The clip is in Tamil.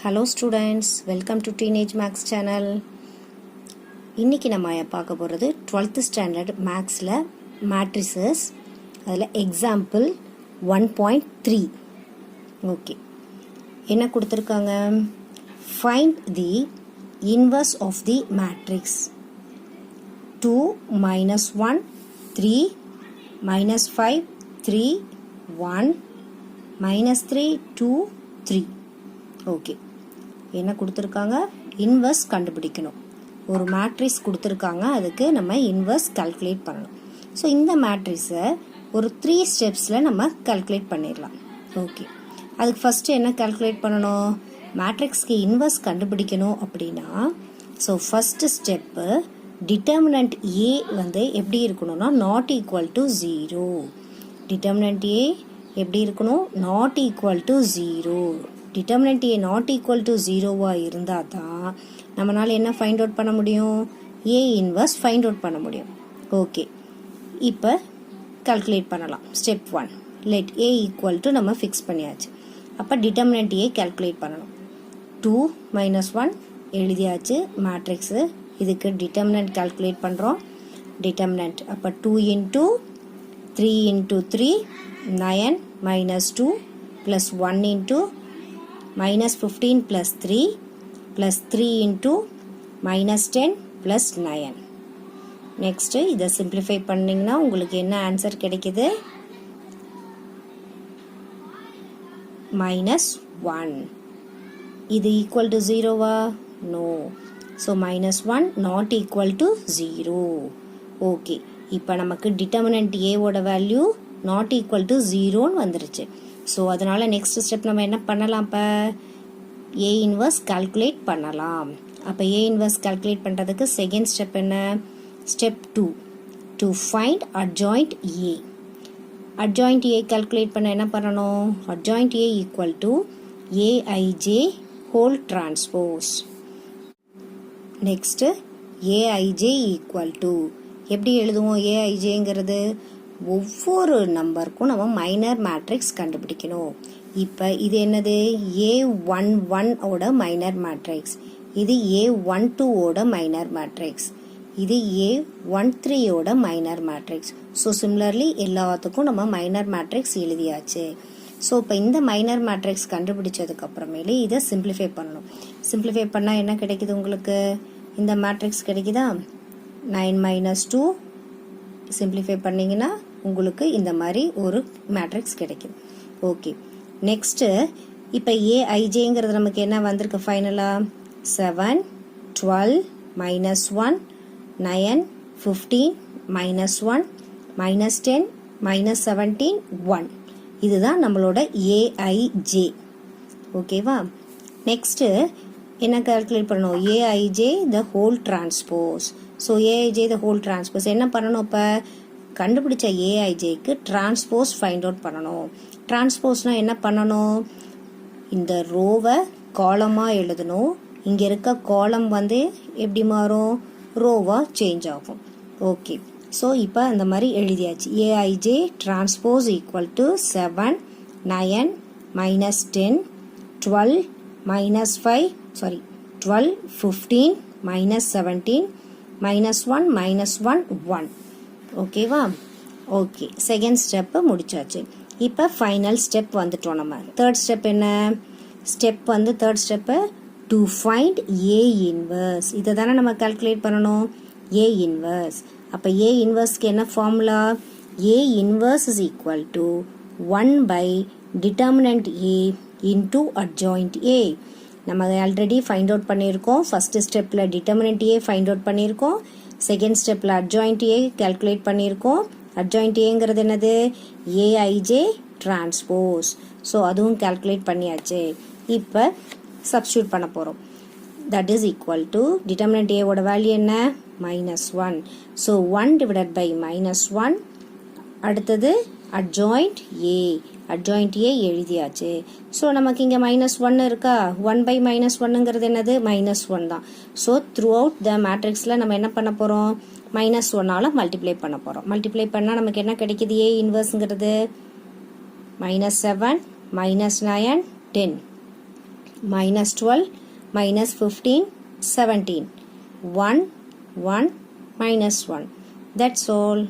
Hello students, welcome to Teenage Max channel. இன்னைக்கு நம்ம பார்க்க போகிறது 12th standard Maxல matrices அதில் example 1.3. ஓகே, என்ன கொடுத்துருக்காங்க? Find the inverse of the matrix 2 minus 1 3 minus 5 3 1 minus 3 2 3. Okay, என்ன கொடுத்துருக்காங்க? இன்வர்ஸ் கண்டுபிடிக்கணும். ஒரு மேட்ரிக்ஸ் கொடுத்துருக்காங்க, அதுக்கு நம்ம இன்வர்ஸ் கால்குலேட் பண்ணணும். ஸோ இந்த மேட்ரிக்ஸை ஒரு 3 ஸ்டெப்ஸில் நம்ம கால்குலேட் பண்ணிடலாம். ஓகே, அதுக்கு ஃபஸ்ட்டு என்ன கால்குலேட் பண்ணணும்? மேட்ரிக்ஸ்க்கு இன்வர்ஸ் கண்டுபிடிக்கணும் அப்படின்னா so first step determinant A வந்து எப்படி இருக்கணும்னா not equal to 0. Determinant A எப்படி இருக்கணும்? Not equal to 0. Determinant A not equal to 0வாக இருந்தால் தான் நம்மளால் என்ன ஃபைண்ட் அவுட் பண்ண முடியும்? ஏ இன்வர்ஸ் ஃபைண்ட் அவுட் பண்ண முடியும். ஓகே, இப்போ கால்குலேட் பண்ணலாம். Step 1, let A equal to நம்ம ஃபிக்ஸ் பண்ணியாச்சு. அப்போ டிட்டர்மினன்ட் ஏ கால்குலேட் பண்ணணும். 2 minus 1 எழுதியாச்சு மேட்ரிக்ஸு. இதுக்கு டிட்டர்மினன்ட் கால்குலேட் பண்ணுறோம். டிட்டர்மினன்ட் அப்போ 2 into 3 into 3 9 minus 2 plus 1 into minus 15 plus 3 plus 3 into minus 10 plus 9. Next இதை சிம்பிளிஃபை பண்ணிங்கன்னா உங்களுக்கு என்ன ஆன்சர் கிடைக்குது? -1. இது ஈக்குவல் டு 0வா? No. So -1 not equal to 0. Okay, இப்போ நமக்கு டிட்டர்மினன்ட் ஏவோட வேல்யூ நாட் ஈக்குவல் டு 0ன்னு வந்துருச்சு. ஸோ அதனால் நெக்ஸ்ட் ஸ்டெப் நம்ம என்ன பண்ணலாம்? இப்போ ஏ இன்வர்ஸ் கால்குலேட் பண்ணலாம். அப்போ ஏ இன்வர்ஸ் கால்குலேட் பண்ணுறதுக்கு செகண்ட் ஸ்டெப் என்ன? Step 2, to find adjoint A. Adjoint A calculate பண்ண என்ன பண்ணணும்? Adjoint A equal to AIJ whole transpose. Next AIJ equal to எப்படி எழுதுவோம்? ஏஐஜேங்கிறது ஒவ்வொரு நம்பருக்கும் நம்ம மைனர் மேட்ரிக்ஸ் கண்டுபிடிக்கணும். இப்போ இது என்னது? A11ஓட மைனர் மேட்ரிக்ஸ், இது A12ஓட மைனர் மேட்ரிக்ஸ், இது A13ஓட மைனர் மேட்ரிக்ஸ். ஸோ சிமிலர்லி எல்லாத்துக்கும் நம்ம மைனர் மேட்ரிக்ஸ் எழுதியாச்சு. ஸோ இப்போ இந்த மைனர் மேட்ரிக்ஸ் கண்டுபிடிச்சதுக்கு அப்புறமேலே இதை சிம்பிளிஃபை பண்ணணும். சிம்பிளிஃபை பண்ணால் என்ன கிடைக்குது உங்களுக்கு? இந்த மேட்ரிக்ஸ் கிடைக்குதா? 9 minus 2 சிம்பிளிஃபை பண்ணிங்கன்னா உங்களுக்கு இந்த மாதிரி ஒரு மேட்ரிக்ஸ் கிடைக்கும். ஓகே, நெக்ஸ்ட்டு இப்போ ஏஐஜேங்கிறது நமக்கு என்ன வந்திருக்கு ஃபைனலாக? 7 12 minus 1 9 15 minus 1 minus 10 minus 17 1. இதுதான் நம்மளோட ஏஐஜே. ஓகேவா? நெக்ஸ்ட்டு என்ன கால்குலேட் பண்ணணும்? AIJ the whole transpose. So AIJ the whole transpose என்ன பண்ணணும்? இப்போ கண்டுபிடிச்ச ஏஐஜேக்கு டிரான்ஸ்போஸ் ஃபைண்ட் அவுட் பண்ணணும். டிரான்ஸ்போஸ்னால் என்ன பண்ணணும்? இந்த ரோவை காலமாக எழுதணும். இங்கே இருக்க காலம் வந்து எப்படி மாறும்? ரோவாக சேஞ்ச் ஆகும். ஓகே, ஸோ இப்போ அந்த மாதிரி எழுதியாச்சு. AIJ transpose equal to 7 9 minus 10 12 minus 5 12 15 minus 17 minus 1 minus 1 1. ஓகேவா? ஓகே, செகண்ட் ஸ்டெப்பு முடிச்சாச்சு. இப்போ ஃபைனல் ஸ்டெப் வந்துட்டோம். நம்ம தேர்ட் ஸ்டெப் என்ன? ஸ்டெப் வந்து third step to find A inverse. இதை தானே நம்ம கால்குலேட் பண்ணணும், ஏ இன்வர்ஸ். அப்போ ஏ இன்வர்ஸ்க்கு என்ன formula? A inverse is equal to 1 by determinant A into adjoint A. நம்ம ஆல்ரெடி ஃபைண்ட் அவுட் பண்ணியிருக்கோம். ஃபஸ்ட்டு ஸ்டெப்பில் டிட்டர்மினன்ட் ஏ ஃபைண்ட் அவுட் பண்ணியிருக்கோம். செகண்ட் ஸ்டெப்பில் அட்ஜாயிண்ட் ஏ கால்குலேட் பண்ணியிருக்கோம். அட்ஜாயிண்ட் ஏங்கிறது என்னது? AIJ transpose. ஸோ அதுவும் கால்குலேட் பண்ணியாச்சு. இப்போ சப்ஸ்டியூட் பண்ண போகிறோம். That is equal to determinant ஏவோட வேல்யூ என்ன? -1. So 1 divided by -1. அடுத்தது அட்ஜாயிண்ட் ஏ. அட்ஜாயிண்ட் ஏ எழுதியாச்சு. ஸோ நமக்கு இங்கே -1 இருக்கா? 1 by -1ங்கிறது என்னது? -1 தான். ஸோ த்ரூ அவுட் த மேட்ரிக்ஸில் நம்ம என்ன பண்ண போகிறோம்? -1ஆல் மல்டிப்ளை பண்ண போகிறோம். மல்டிப்ளை பண்ணால் நமக்கு என்ன கிடைக்குது? ஏ இன்வர்ஸுங்கிறது -7 -9 10. minus 12, minus 15, 17. 1, 1, minus 1. That's all.